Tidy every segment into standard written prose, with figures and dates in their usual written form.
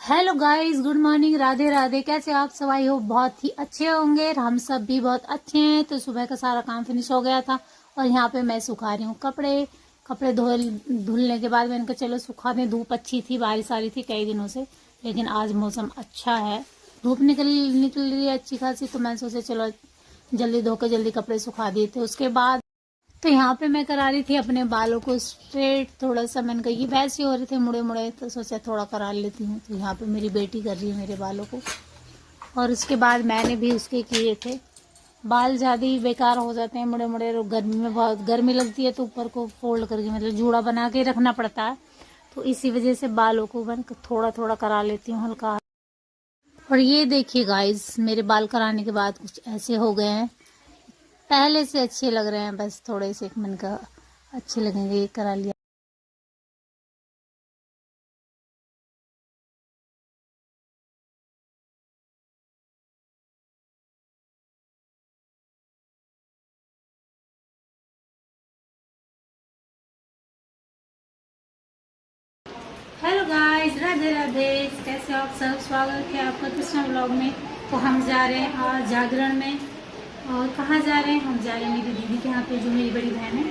Hello guys, good morning, Radhe Radhe. कैसे आप सब? आई हो बहुत ही अच्छे होंगे। हम सब भी बहुत अच्छे हैं। तो सुबह का सारा काम फिनिश हो गया था और यहाँ पे मैं सुखा रही हूँ कपड़े। कपड़े धुलने के बाद मैंने कहा चलो सुखा दें। धूप अच्छी थी, बारिश आ रही थी कई दिनों से, लेकिन आज मौसम अच्छा है, धूप निकल रही है अच्छी खासी। तो मैं सोचा चलो जल्दी धो के जल्दी कपड़े सुखा दिए थे। उसके बाद तो यहाँ पे मैं करा रही थी अपने बालों को स्ट्रेट। थोड़ा सा मैंने कहा ये वैसे हो रहे थे मुड़े मुड़े, तो सोचा थोड़ा करा लेती हूँ। तो यहाँ पे मेरी बेटी कर रही है मेरे बालों को, और उसके बाद मैंने भी उसके किए थे। बाल ज़्यादा ही बेकार हो जाते हैं मुड़े मुड़े। गर्मी में बहुत गर्मी लगती है तो ऊपर को फोल्ड करके मतलब जूड़ा बना के रखना पड़ता है। तो इसी वजह से बालों को मैं थोड़ा थोड़ा करा लेती हूँ हल्का। और ये देखिए गाइस, मेरे बाल कराने के बाद कुछ ऐसे हो गए हैं। पहले से अच्छे लग रहे हैं, बस थोड़े से मन का अच्छे लगेंगे ये करा लिया। Hello guys, Radhe Radhe. कैसे हो आप सब? स्वागत है आपका कृष्णा ब्लॉग में। तो हम जा रहे हैं आज जागरण में। और कहाँ जा रहे हैं? हम जा रहे हैं मेरी दीदी के यहाँ पे, जो मेरी बड़ी बहन है,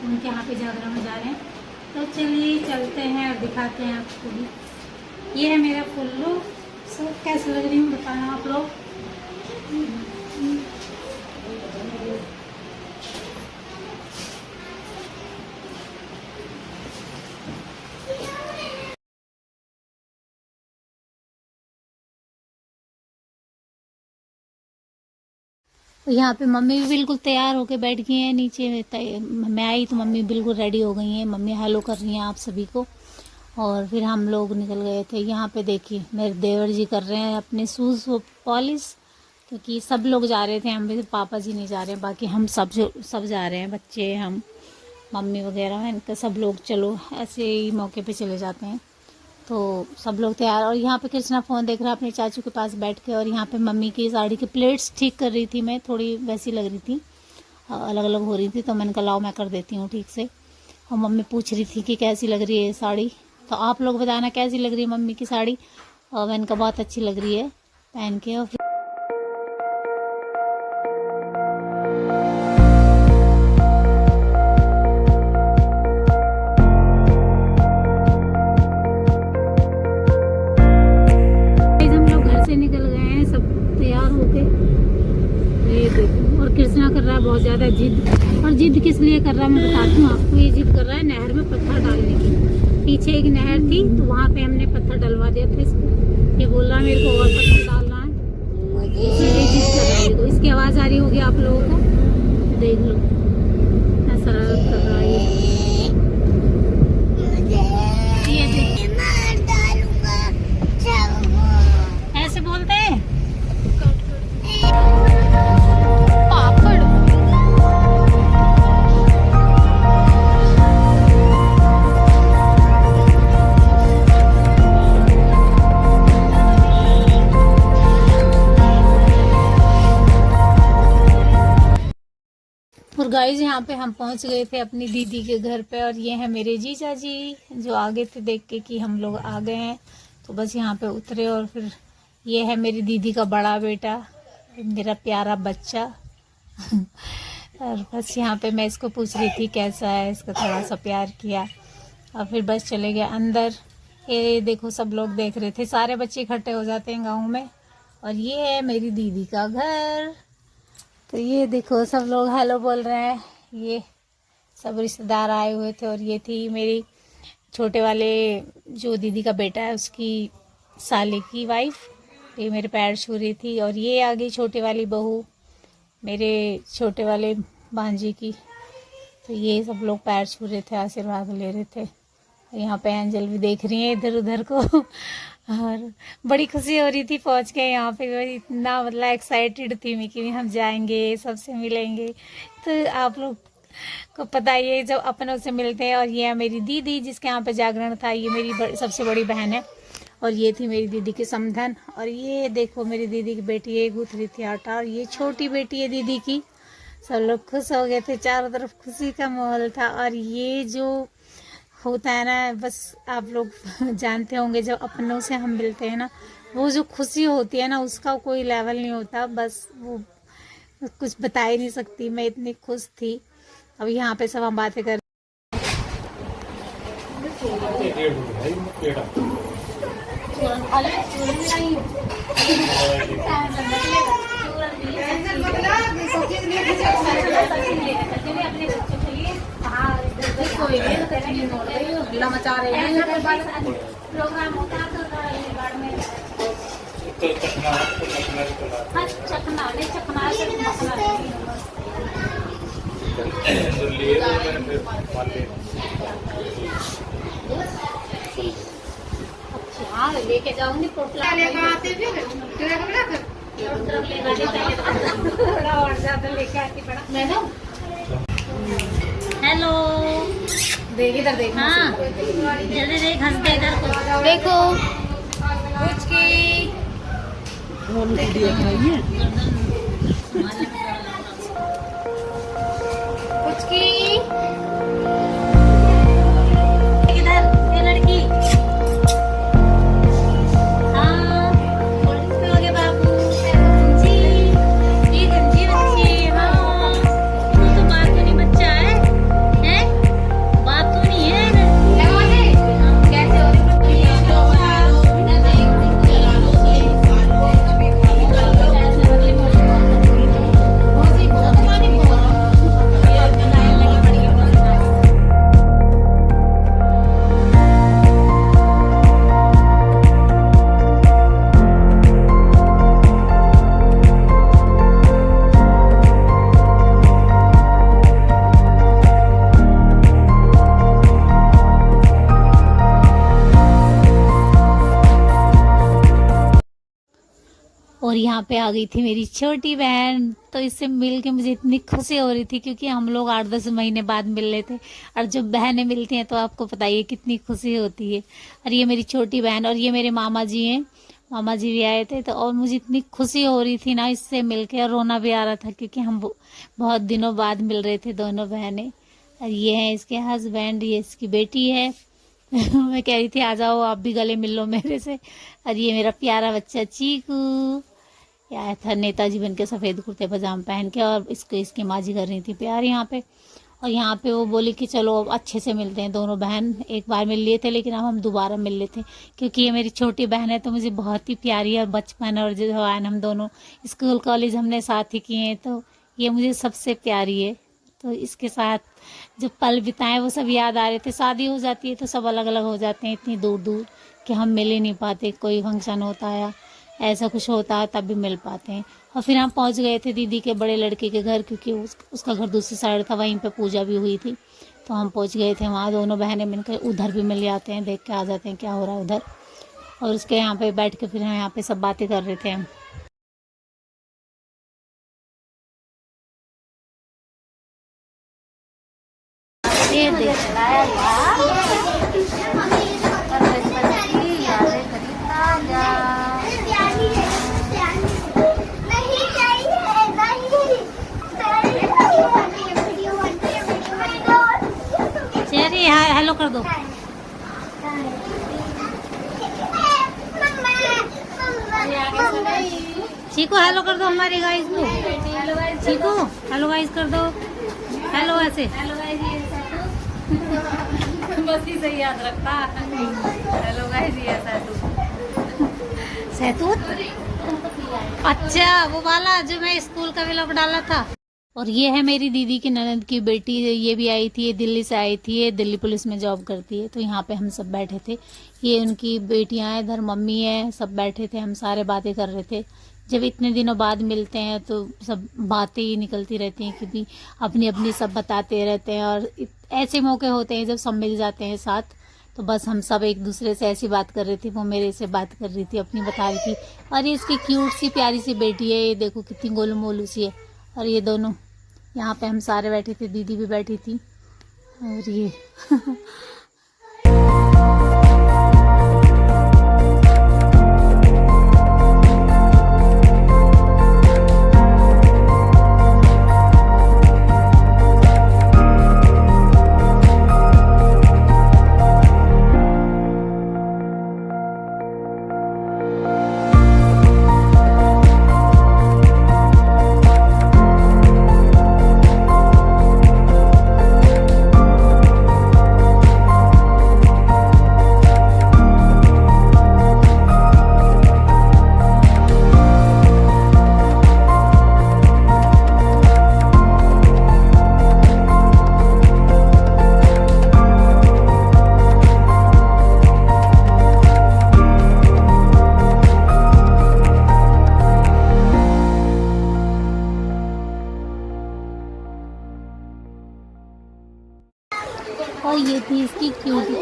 उनके यहाँ पे जागरण में जा रहे हैं। तो चलिए चलते हैं और दिखाते हैं आपको भी। ये है मेरा फुल लुक। सब कैसे लग रही हूँ बताना आप लोग। और यहाँ पे मम्मी भी बिल्कुल तैयार होके बैठ गई हैं नीचे। मैं आई तो मम्मी बिल्कुल रेडी हो गई हैं। मम्मी हेलो कर रही हैं आप सभी को। और फिर हम लोग निकल गए थे। यहाँ पे देखिए मेरे देवर जी कर रहे हैं अपने शूज़ पॉलिश, क्योंकि सब लोग जा रहे थे। हम भी, पापा जी नहीं जा रहे हैं, बाकी हम सब जा रहे हैं, बच्चे, हम, मम्मी वगैरह, इनका सब लोग चलो ऐसे ही मौके पे चले जाते हैं। तो सब लोग तैयार। और यहाँ पे कृष्णा फ़ोन देख रहा है अपने चाचू के पास बैठ के। और यहाँ पे मम्मी की साड़ी के प्लेट्स ठीक कर रही थी मैं, थोड़ी वैसी लग रही थी, अलग अलग हो रही थी। तो मैंने कहा लाओ मैं कर देती हूँ ठीक से। और मम्मी पूछ रही थी कि कैसी लग रही है ये साड़ी। तो आप लोग बताना कैसी लग रही है मम्मी की साड़ी। और मैंने कहा बहुत अच्छी लग रही है पहन के। और फिर हम लोग घर से निकल गए हैं सब तैयार होके। ये देखो, और कृष्णा कर रहा है बहुत ज़्यादा जिद। और जिद किस लिए कर रहा है मैं बताती हूँ आपको। ये जिद कर रहा है नहर में पत्थर डालने की। पीछे एक नहर थी तो वहाँ पे हमने पत्थर डलवा दिया था इसको। ये बोल रहा है मेरे को और पत्थर डालना है, इसलिए जिद कर रहा है। देखो इसकी आवाज़ आ रही होगी आप लोगों को, देख लो शरारत कर रहा है ये देखिए ऐसे बोलते हैं पापड़। और गाइस यहाँ पे हम पहुंच गए थे अपनी दीदी के घर पे। और ये है मेरे जीजा जी जो आगे थे, देख के कि हम लोग आ गए हैं तो बस यहाँ पे उतरे। और फिर ये है मेरी दीदी का बड़ा बेटा, मेरा प्यारा बच्चा। और बस यहाँ पे मैं इसको पूछ रही थी कैसा है, इसका थोड़ा सा प्यार किया। और फिर बस चले गए अंदर। ये देखो सब लोग देख रहे थे, सारे बच्चे इकट्ठे हो जाते हैं गाँव में। और ये है मेरी दीदी का घर। तो ये देखो सब लोग हेलो बोल रहे हैं। ये सब रिश्तेदार आए हुए थे। और ये थी मेरी छोटे वाले जो दीदी का बेटा है उसकी साले की वाइफ, ये मेरे पैर छू रही थी। और ये आ गई छोटे वाली बहू मेरे छोटे वाले भांजी की। तो ये सब लोग पैर छू रहे थे, आशीर्वाद ले रहे थे। यहाँ पे एंजल भी देख रही है इधर उधर को। और बड़ी खुशी हो रही थी पहुँच के यहाँ पे। इतना मतलब एक्साइटेड थी मैं कि हम जाएंगे सबसे मिलेंगे। तो आप लोग को पता ही है जब अपनों से मिलते हैं। और ये है मेरी दीदी जिसके यहाँ पे जागरण था, ये मेरी सबसे बड़ी बहन है। और ये थी मेरी दीदी की समधन। और ये देखो मेरी दीदी की बेटी है, गूंथ रही थी आटा। और ये छोटी बेटी है दीदी की। सब लोग खुश हो गए थे, चारों तरफ खुशी का माहौल था। और ये जो होता है ना, बस आप लोग जानते होंगे जब अपनों से हम मिलते हैं ना, वो जो खुशी होती है ना उसका कोई लेवल नहीं होता। बस वो कुछ बता ही नहीं सकती, मैं इतनी खुश थी। अब यहाँ पे सब हम बातें कर मचा रहे हैं प्रोग्राम होता है तो हाँ लेके जाऊंगी पोटला थोड़ा और ज्यादा लेके आती पड़ा मैडम। हेलो देख इधर देख। हाँ जल्दी देख, हंस दे इधर को देखो। कुछ की कुछ की इधर ये लड़की। हाँ हो गए बाबू जी, ये गंजी बच्ची। हाँ तू तो बात तो नहीं बच्चा है, हैं? बात तो नहीं है कैसे हो और यहाँ पे आ गई थी मेरी छोटी बहन। तो इससे मिल के मुझे इतनी खुशी हो रही थी क्योंकि हम लोग 8-10 महीने बाद मिल रहे थे, और जब बहनें मिलती हैं तो आपको पता ही है कितनी खुशी होती है। और ये मेरी छोटी बहन, और ये मेरे मामा जी हैं, मामा जी भी आए थे। तो और मुझे इतनी खुशी हो रही थी ना इससे मिल के, और रोना भी आ रहा था क्योंकि हम बहुत दिनों बाद मिल रहे थे दोनों बहनें। और ये हैं इसके हस्बैंड, ये इसकी बेटी है। मैं कह रही थी आ जाओ आप भी गले मिल लो मेरे से। और ये मेरा प्यारा बच्चा चीकू आया था नेताजी बन के, सफ़ेद कुर्ते पजामा पहन के, और इसको इसकी माँ जी कर रही थी प्यार यहाँ पे। और यहाँ पे वो बोली कि चलो अब अच्छे से मिलते हैं। दोनों बहन एक बार मिल लिए थे लेकिन अब हम दोबारा मिल लिए थे क्योंकि ये मेरी छोटी बहन है तो मुझे बहुत ही प्यारी है। और बचपन और जवान हम दोनों स्कूल कॉलेज हमने साथ ही किए हैं, तो ये मुझे सबसे प्यारी है। तो इसके साथ जो पल बिताए वो सब याद आ रहे थे। शादी हो जाती है तो सब अलग अलग हो जाते हैं इतनी दूर दूर कि हम मिल ही नहीं पाते। कोई फंक्शन होता है ऐसा कुछ होता है तब भी मिल पाते हैं। और फिर हम पहुंच गए थे दीदी के बड़े लड़के के घर क्योंकि उसका घर दूसरी साइड था, वहीं पे पूजा भी हुई थी। तो हम पहुंच गए थे वहाँ, दोनों बहनें मिलकर उधर भी मिल जाते हैं, देख के आ जाते हैं क्या हो रहा है उधर। और उसके यहाँ पे बैठ के फिर हम यहाँ पे सब बातें कर रहे थे हम। ये हेलो कर दो। चीकू हेलो कर दो हमारे गाइस को। चीकू हेलो गाइस कर दो। हेलो ऐसे बस ही सही याद रखता। हेलो गाइस ये सहतूत। अच्छा वो वाला जो मैं स्कूल का व्लॉग डाला था। और ये है मेरी दीदी की ननद की बेटी, ये भी आई थी, ये दिल्ली से आई थी, ये दिल्ली पुलिस में जॉब करती है। तो यहाँ पे हम सब बैठे थे, ये उनकी बेटियां हैं, इधर मम्मी है, सब बैठे थे, हम सारे बातें कर रहे थे। जब इतने दिनों बाद मिलते हैं तो सब बातें ही निकलती रहती हैं क्योंकि अपनी अपनी सब बताते रहते हैं। और ऐसे मौके होते हैं जब सब मिल जाते हैं साथ, तो बस हम सब एक दूसरे से ऐसी बात कर रही थी। वो मेरे से बात कर रही थी, अपनी बता रही थी। और ये इसकी क्यूट सी प्यारी सी बेटी है, ये देखो कितनी गोलू मोलू सी है। और ये दोनों यहाँ पे हम सारे बैठे थे, दीदी भी बैठी थी। और ये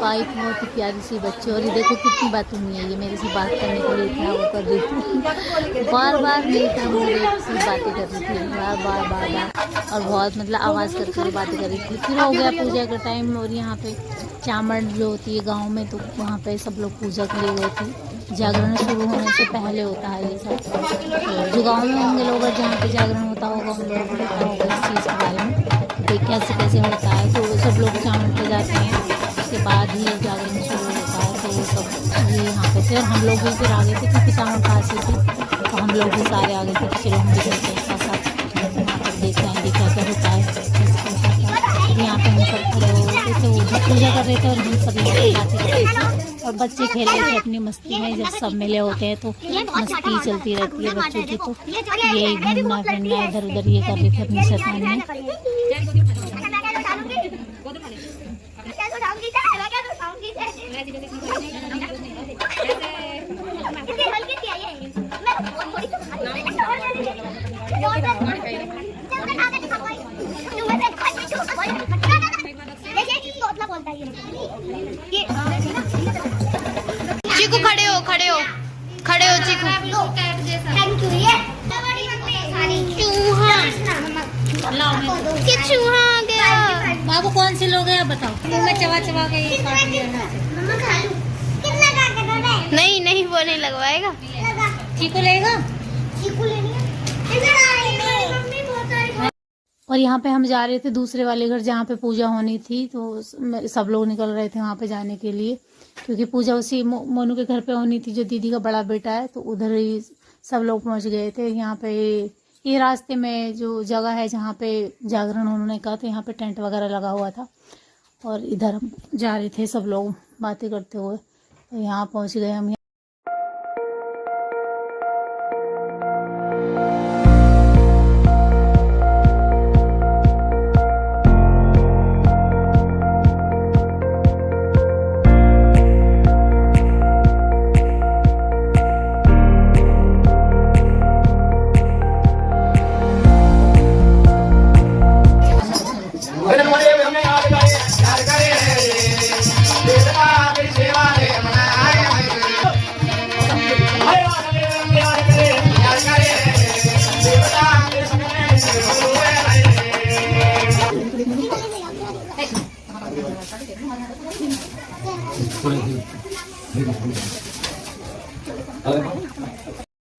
पाई बहुत ही प्यारी सी बच्ची, और ये देखो कितनी बातें हुई है, ये मेरे से बात करने के लिए इतना वो कर रही थी, बार बार मेरी तरफ मुझे सी बातें कर रही थी, बार बार बार बार, और बहुत मतलब आवाज़ करके बातें कर रही थी। फिर हो गया पूजा का टाइम, और यहाँ पे चामड़ जो होती है गाँव में, तो वहाँ पे सब लोग पूजा के लिए गए थे। जागरण शुरू होने से पहले होता है ये सब, तो जो गाँव में होंगे लोग, जहाँ पे जागरण होता होगा उन लोगों को पता होगा इस चीज़ के बारे में, कैसे कैसे होता है। तो सब लोग चावल पे जाते हैं, उसके बाद ही जागरण शुरू होता है। तो वो सब ये यहाँ पे थे, और हम लोग भी फिर आगे थे क्योंकि चावल पास ही थे, तो हम लोग भी सारे आगे थे कि चलो हम भी चलते हैं साथ साथ, यहाँ पर देख आएंगे क्या क्या होता है। यहाँ पे हम सब खड़े हो गए थे, वो भी पूजा कर रहे थे और हम सब यहाँ बातें कर रहे थे, और बच्चे खेल रहे थे अपनी मस्ती में। जब सब मिले होते हैं तो मस्ती चलती रहती है बच्चों की, तो ये घूमना फिरना इधर उधर ये कर रहे थे अपनी शैतानी में। चीकू खड़े हो खड़े हो खड़े हो चीकू। चूहा आ गया। बाबू कौन से लोग हैं आप बताओ, मुंह में चबा चबा के ये काट लिया ना। नहीं नहीं वो नहीं लगवाएगा। चीकू लेगा। और यहाँ पे हम जा रहे थे दूसरे वाले घर जहाँ पे पूजा होनी थी, तो सब लोग निकल रहे थे वहाँ पे जाने के लिए, क्योंकि पूजा उसी मोनू के घर पे होनी थी जो दीदी का बड़ा बेटा है, तो उधर ही सब लोग पहुँच गए थे। यहाँ पे ये रास्ते में जो जगह है जहाँ पे जागरण उन्होंने कहा, तो यहाँ पे टेंट वगैरह लगा हुआ था, और इधर हम जा रहे थे सब लोग बातें करते हुए, तो यहाँ पहुँच गए हम।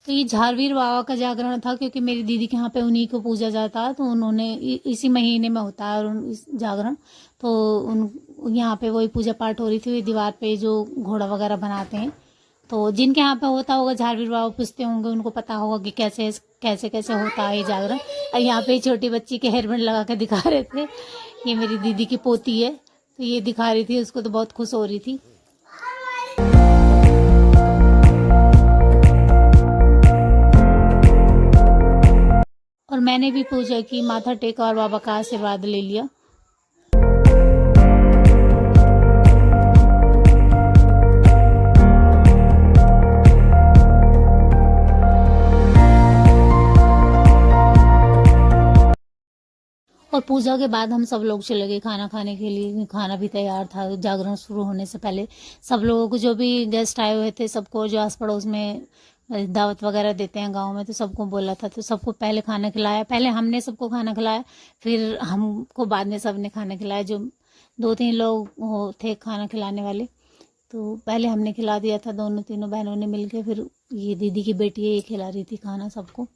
तो ये झारवीर बाबा का जागरण था, क्योंकि मेरी दीदी के यहाँ पे उन्हीं को पूजा जाता है, तो उन्होंने इसी महीने में होता है और इस जागरण, तो उन यहाँ पे वही पूजा पाठ हो रही थी। दीवार पे जो घोड़ा वगैरह बनाते हैं, तो जिनके यहाँ पे होता होगा झारवीर बाबा पूछते होंगे, उनको पता होगा कि कैसे कैसे कैसे होता है ये जागरण। और यहाँ पे छोटी बच्ची के हेयरबैंड लगा के दिखा रहे थे, ये मेरी दीदी की पोती है, तो ये दिखा रही थी, उसको तो बहुत खुश हो रही थी। और मैंने भी पूजा की, माथा टेका और बाबा का आशीर्वाद ले लिया। और पूजा के बाद हम सब लोग चले गए खाना खाने के लिए। खाना भी तैयार था, जागरण शुरू होने से पहले सब लोगों को, जो भी गेस्ट आए हुए थे, सबको जो आस पड़ोस में दावत वगैरह देते हैं गांव में, तो सबको बोला था, तो सबको पहले खाना खिलाया। पहले हमने सबको खाना खिलाया, फिर हमको बाद में सबने खाना खिलाया। जो 2-3 लोग थे खाना खिलाने वाले, तो पहले हमने खिला दिया था, दोनों तीनों बहनों ने मिलकर। फिर ये दीदी की बेटी है, ये खिला रही थी खाना सबको।